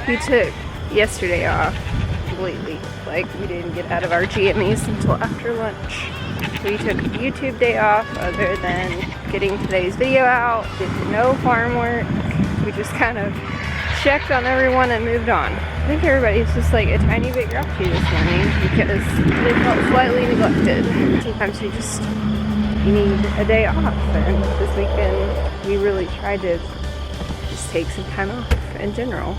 We took yesterday off completely. Like, we didn't get out of our jammies until after lunch. We took a YouTube day off other than getting today's video out. Did no farm work. We just kind of checked on everyone and moved on. I think everybody's just like a tiny bit grouchy this morning because they felt slightly neglected. Sometimes you need a day off, and this weekend we really tried to just take some time off in general.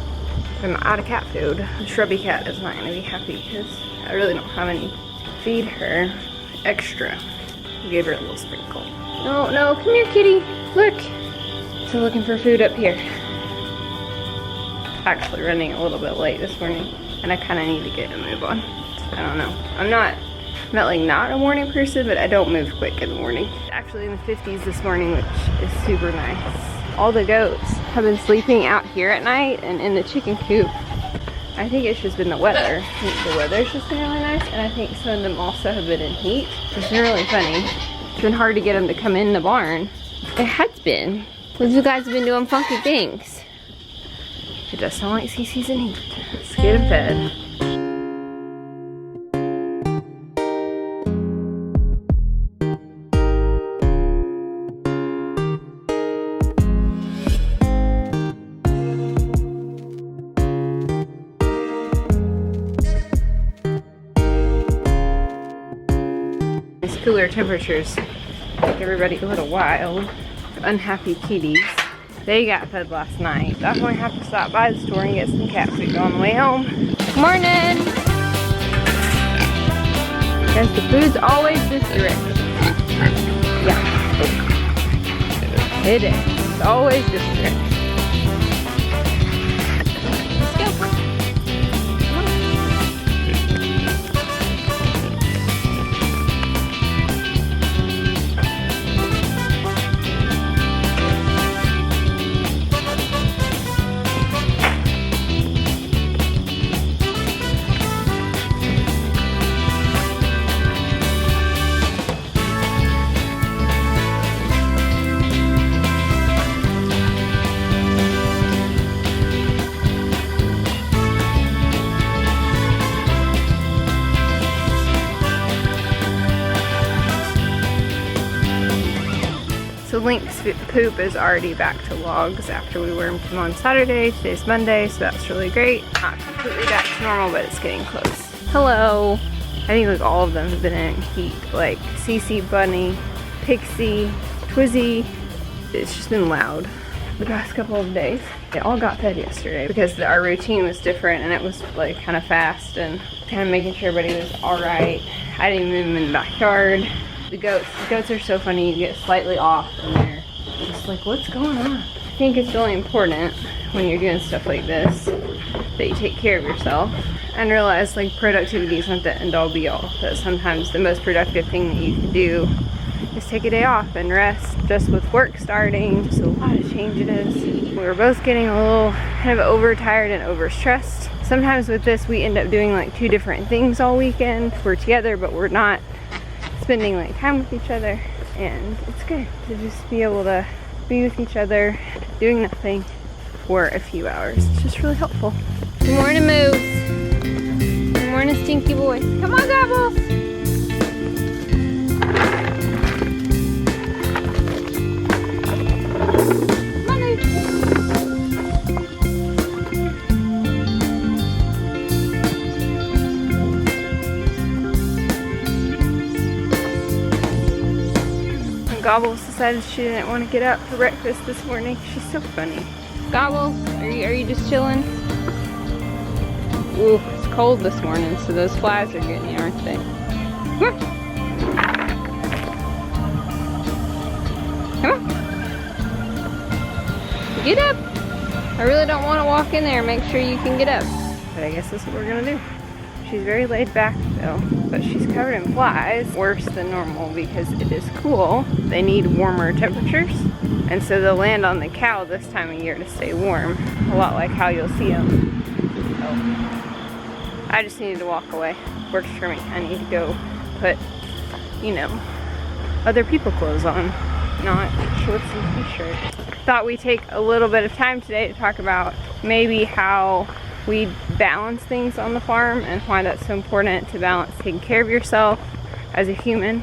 I'm out of cat food. The shrubby cat is not gonna be happy because I really don't have any to feed her extra. I gave her a little sprinkle. No, no, come here, kitty. Look. So looking for food up here. Actually running a little bit late this morning, and I kind of need to get a move on. I don't know. I'm not like not a morning person, but I don't move quick in the morning. It's actually in the 50s this morning, which is super nice. All the goats have been sleeping out here at night and in the chicken coop. I think it's just been the weather. I think the weather's just been really nice, and I think some of them also have been in heat. It's been really funny. It's been hard to get them to come in the barn. It has been. Those guys have been doing funky things. It does sound like Cece's in heat. Let's get him fed. These cooler temperatures make everybody a little wild. Unhappy kitties. They got fed last night. Definitely have to stop by the store and get some cat food on the way home. Morning! Because the food's always this direction. Yeah. It is. It's always this direction. Let's go. So Link's poop is already back to logs after we wormed him on Saturday. Today's Monday, so that's really great. Not completely back to normal, but it's getting close. Hello. I think like all of them have been in heat. Like Cece, Bunny, Pixie, Twizzy. It's just been loud the past couple of days. They all got fed yesterday because our routine was different and it was like kind of fast and kind of making sure everybody was all right. I didn't even move them in the backyard. The goats are so funny. You get slightly off and they're just like, what's going on? I think it's really important when you're doing stuff like this that you take care of yourself and realize like productivity isn't the end all be all. That sometimes the most productive thing that you can do is take a day off and rest. Just with work starting, so a lot of changes. We were both getting a little kind of overtired and overstressed. Sometimes with this we end up doing like 2 different things all weekend. We're together but we're not spending like time with each other, and it's good to just be able to be with each other doing nothing for a few hours. It's just really helpful. Good morning, Moose. Good morning, stinky boy. Come on, Gobble. Come on, Moose. Gobbles decided she didn't want to get up for breakfast this morning. She's so funny. Gobbles, are you just chilling? Ooh, it's cold this morning, so those flies are getting you, aren't they? Come on. Come on. Get up. I really don't want to walk in there. Make sure you can get up. But I guess that's what we're gonna do. She's very laid back though, but she's covered in flies, worse than normal because it is cool. They need warmer temperatures, and so they'll land on the cow this time of year to stay warm, a lot like how you'll see them. So, I just needed to walk away. Works for me. I need to go put, you know, other people clothes on, not shorts and t-shirts. Thought we'd take a little bit of time today to talk about maybe how we balance things on the farm and why that's so important to balance taking care of yourself as a human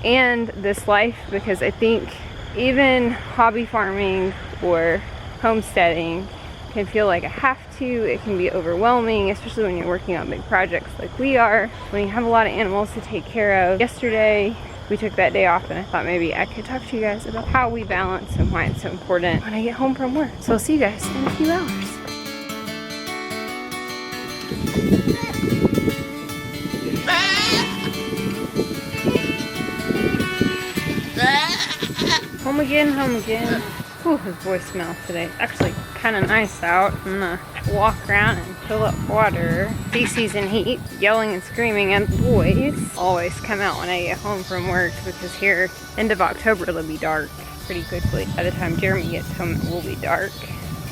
and this life, because I think even hobby farming or homesteading can feel like a have to. It can be overwhelming, especially when you're working on big projects like we are, when you have a lot of animals to take care of. Yesterday we took that day off and I thought maybe I could talk to you guys about how we balance and why it's so important when I get home from work. So I'll see you guys in a few hours. Home again, home again. Ooh, his voice smells today. It's actually kind of nice out. I'm gonna walk around and fill up water. Season heat, yelling and screaming, and the boys always come out when I get home from work, because here, end of October, it'll be dark pretty quickly. By the time Jeremy gets home, it will be dark.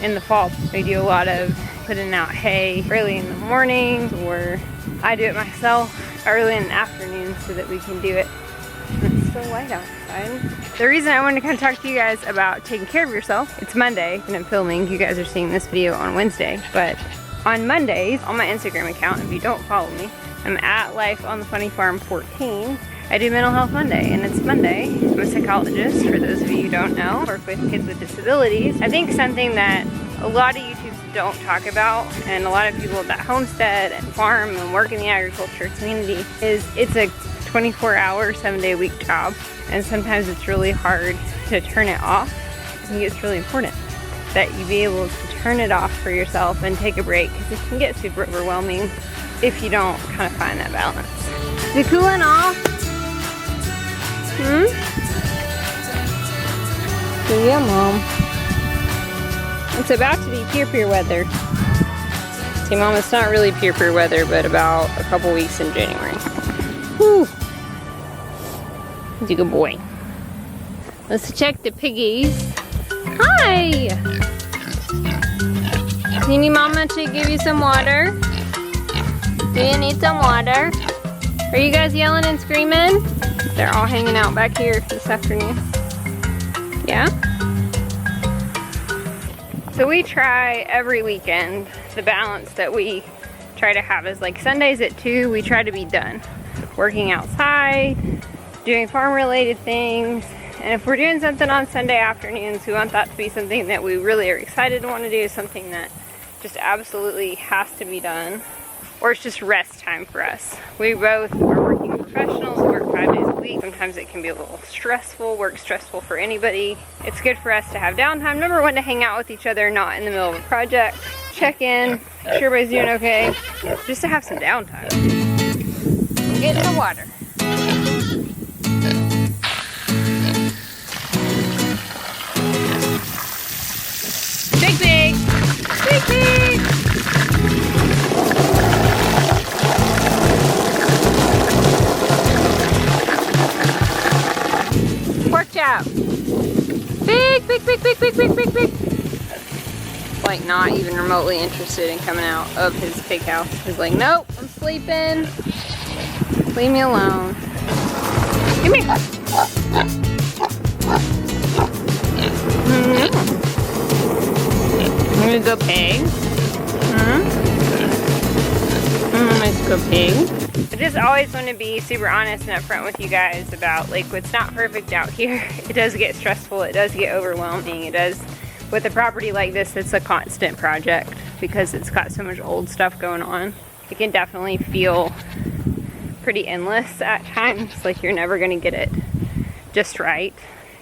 In the fall, we do a lot of putting out hay early in the morning, or I do it myself early in the afternoon so that we can do it. It's still light outside. The reason I wanted to kind of talk to you guys about taking care of yourself, it's Monday and I'm filming. You guys are seeing this video on Wednesday, but on Mondays on my Instagram account, if you don't follow me, I'm at Life on the Funny Farm 14. I do Mental Health Monday, and it's Monday. I'm a psychologist, for those of you who don't know. I work with kids with disabilities. I think something that a lot of YouTubers don't talk about, and a lot of people that homestead and farm and work in the agriculture community, is it's a 24-hour, 7-day-a-week job, and sometimes it's really hard to turn it off. I think it's really important that you be able to turn it off for yourself and take a break, because it can get super overwhelming if you don't kind of find that balance. Is it cooling off? Yeah, Mom. It's about to be pure weather. See, Mom, it's not really pure weather, but about a couple weeks in January. Whew. He's a good boy. Let's check the piggies. Hi! Do you need Mama to give you some water? Do you need some water? Are you guys yelling and screaming? They're all hanging out back here this afternoon. Yeah? So we try every weekend, the balance that we try to have is like Sundays at 2, we try to be done. Working outside, doing farm related things, and if we're doing something on Sunday afternoons, we want that to be something that we really are excited to want to do, something that just absolutely has to be done, or it's just rest time for us. We both are working professionals, work 5 days a week. Sometimes it can be a little stressful, work stressful for anybody. It's good for us to have downtime. Number one, to hang out with each other, not in the middle of a project. Check in, make sure everybody's doing okay. Just to have some downtime. Get in the water. Big pig! Big pig! Pork chop! Big, big, big, big, big, big, big, big! Like not even remotely interested in coming out of his pig house. He's like, nope, I'm sleeping. Leave me alone. Come here. I'm gonna go pig. Let's go pig. I just always want to be super honest and upfront with you guys about, like, what's not perfect out here. It does get stressful, it does get overwhelming, it does. With a property like this, it's a constant project because it's got so much old stuff going on. It can definitely feel pretty endless at times, like you're never gonna get it just right.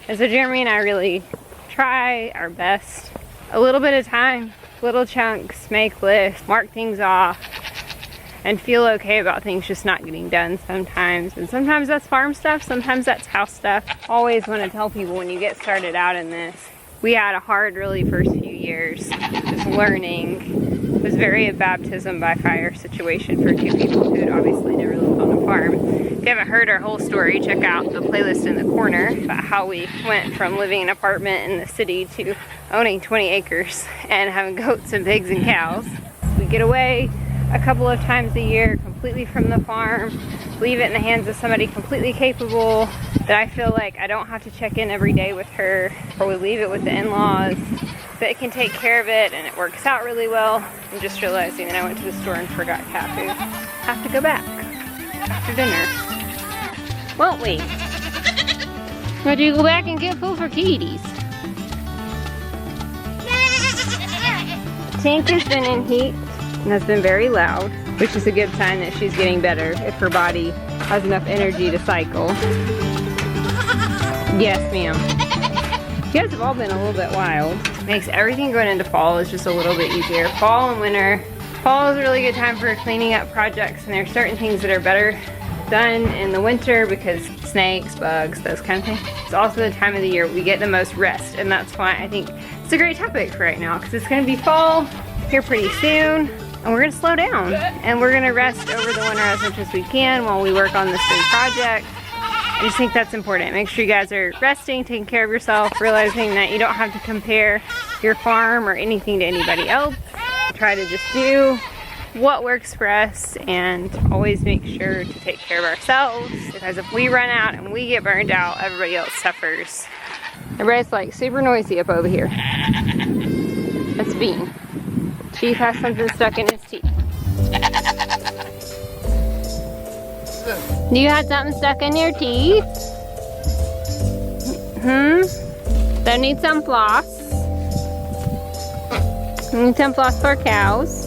And so Jeremy and I really try our best. A little bit of time, little chunks, make lists, mark things off, and feel okay about things just not getting done sometimes. And sometimes that's farm stuff, sometimes that's house stuff. Always want to tell people when you get started out in this, we had a hard, really first few years, just learning. It was very a baptism by fire situation for two people who had obviously never lived on a farm. If you haven't heard our whole story, check out the playlist in the corner about how we went from living in an apartment in the city to owning 20 acres and having goats and pigs and cows. We get away a couple of times a year, completely from the farm, leave it in the hands of somebody completely capable, that I feel like I don't have to check in every day with her, or we leave it with the in-laws, that it can take care of it and it works out really well. I'm just realizing that I went to the store and forgot cat food. Have to go back after dinner. Won't we? Why do you go back and get food for kitties? Tank has been in heat and has been very loud, which is a good sign that she's getting better if her body has enough energy to cycle. Yes, ma'am. You guys have all been a little bit wild. Makes everything going into fall is just a little bit easier. Fall and winter. Fall is a really good time for cleaning up projects, and there's certain things that are better done in the winter because snakes, bugs, those kind of things. It's also the time of the year we get the most rest, and that's why I think it's a great topic for right now, because it's going to be fall here pretty soon, and we're going to slow down, and we're going to rest over the winter as much as we can while we work on this big project. I just think that's important. Make sure you guys are resting, taking care of yourself, realizing that you don't have to compare your farm or anything to anybody else. Try to just do what works for us, and always make sure to take care of ourselves, because if we run out and we get burned out, everybody else suffers. Everybody's like super noisy up over here. That's Bean. Chief has something stuck in his teeth. Do you have something stuck in your teeth? That needs some floss. We need some floss for cows.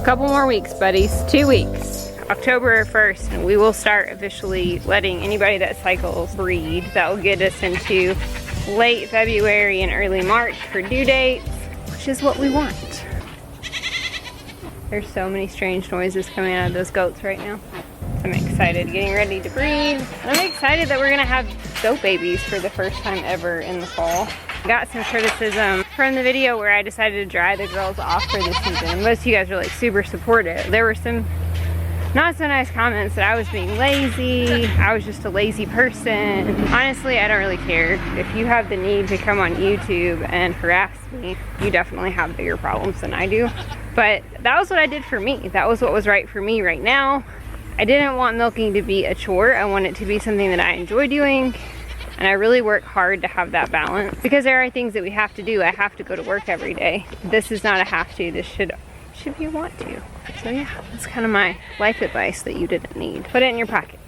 Couple more weeks, buddies. 2 weeks. October 1st, and we will start officially letting anybody that cycles breed. That will get us into late February and early March for due dates, which is what we want. There's so many strange noises coming out of those goats right now. I'm excited, getting ready to breed. I'm excited that we're gonna have goat babies for the first time ever in the fall. Got some criticism from the video where I decided to dry the girls off for this season. Most of you guys were like super supportive. There were some not so nice comments that I was being lazy, I was just a lazy person. Honestly, I don't really care. If you have the need to come on YouTube and harass me, you definitely have bigger problems than I do. But that was what I did for me. That was what was right for me right now. I didn't want milking to be a chore. I want it to be something that I enjoy doing. And I really work hard to have that balance, because there are things that we have to do. I have to go to work every day. This is not a have to, this should be a want to. So yeah, that's kind of my life advice that you didn't need. Put it in your pocket.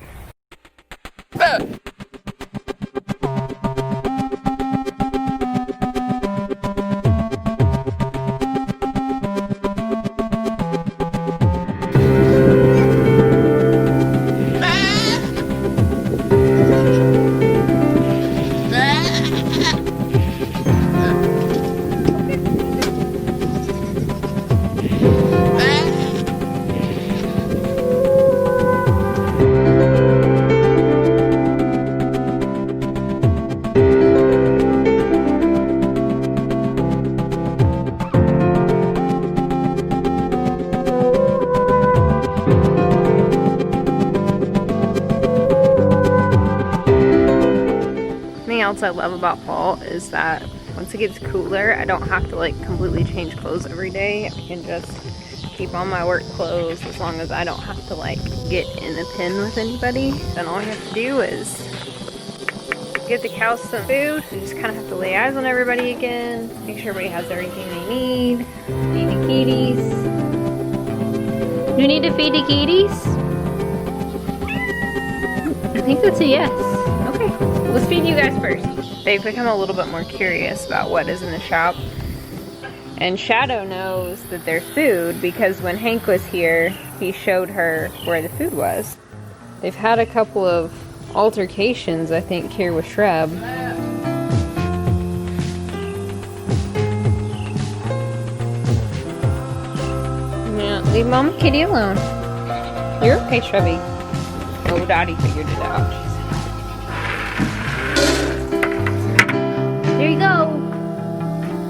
Else I love about fall is that once it gets cooler, I don't have to like completely change clothes every day. I can just keep on my work clothes as long as I don't have to like get in a pen with anybody. Then all I have to do is give the cows some food. I just kind of have to lay eyes on everybody again, make sure everybody has everything they need. Feed the kitties. You need to feed the kitties? I think that's a yes. Okay, let's feed you guys first. They've become a little bit more curious about what is in the shop. And Shadow knows that there's food because when Hank was here, he showed her where the food was. They've had a couple of altercations, I think, here with Shrub. Yeah, leave Mama Kitty alone. You're okay, Shrubby. Oh, Dottie figured it out. There you go.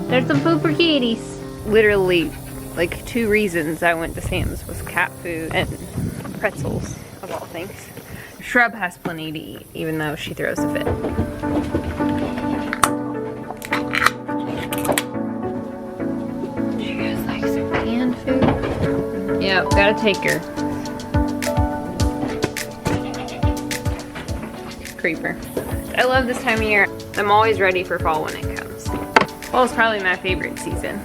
There's some food for kitties. Literally, like 2 reasons I went to Sam's was cat food and pretzels, of all things. Shrub has plenty to eat, even though she throws a fit. She just likes Yep, gotta take her. Creeper. I love this time of year. I'm always ready for fall when it comes. Fall is probably my favorite season.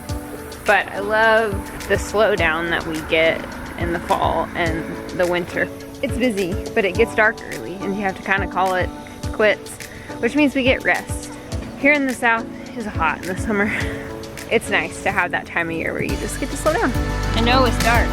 But I love the slowdown that we get in the fall and the winter. It's busy, but it gets dark early and you have to kind of call it quits, which means we get rest. Here in the south, it's hot in the summer. It's nice to have that time of year where you just get to slow down. I know it's dark.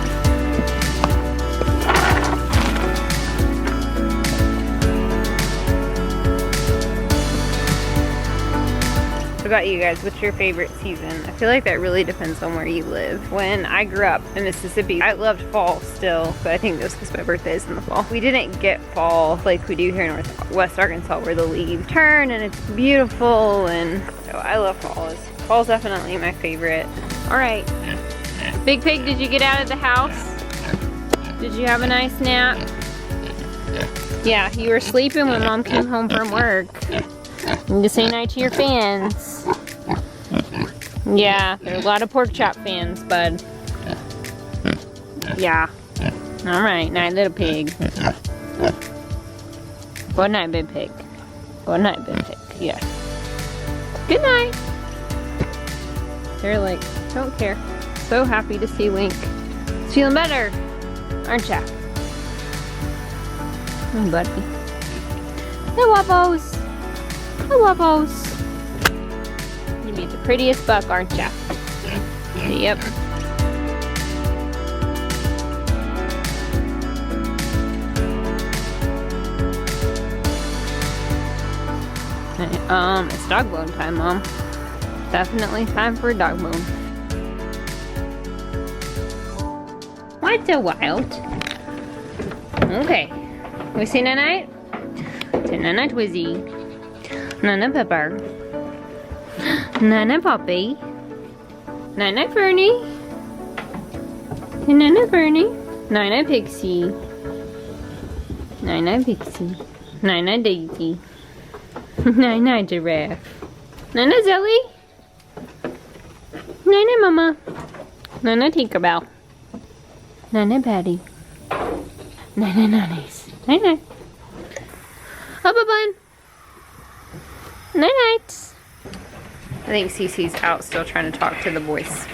What about you guys? What's your favorite season? I feel like that really depends on where you live. When I grew up in Mississippi, I loved fall still, but I think it was because my birthday is in the fall. We didn't get fall like we do here in West Arkansas where the leaves turn and it's beautiful, and so I love fall. Fall's definitely my favorite. All right, Big Pig, did you get out of the house? Did you have a nice nap? Yeah, you were sleeping when Mom came home from work. You need to say night to your fans. Yeah, there are a lot of pork chop fans, bud. Yeah. Alright, night, little pig. Good night, Big Pig. Good night, Big Pig. Yeah. Good night. They're like, don't care. So happy to see Link. He's feeling better, aren't ya? Oh, buddy. Hey, Wabbos. Hey, Wabbos. You'd be the prettiest buck, aren't ya? Yep. It's dog bone time, Mom. Definitely time for a dog bone. What's a wild? Okay. We say night-night? Say night-night, Wizzy. Night-night, Pepper. Night-night, Poppy. Night-night, Fernie. Night-night, Fernie. Night-night, Pixie. Night-night, Pixie. Night-night, Daisy. Night-night, Giraffe. Night-night, Zelly. Night-night, Mama. Night-night, Tinkerbell. Night-night, Patty. Night-night, Nannies. Night-night. Up a bun. Night-night. I think Cece's out still trying to talk to the boys.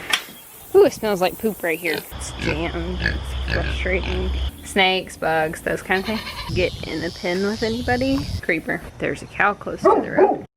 Ooh, it smells like poop right here. It's jammed. It's frustrating. Snakes, bugs, those kind of things. Get in a pen with anybody. Creeper. There's a cow close to the road.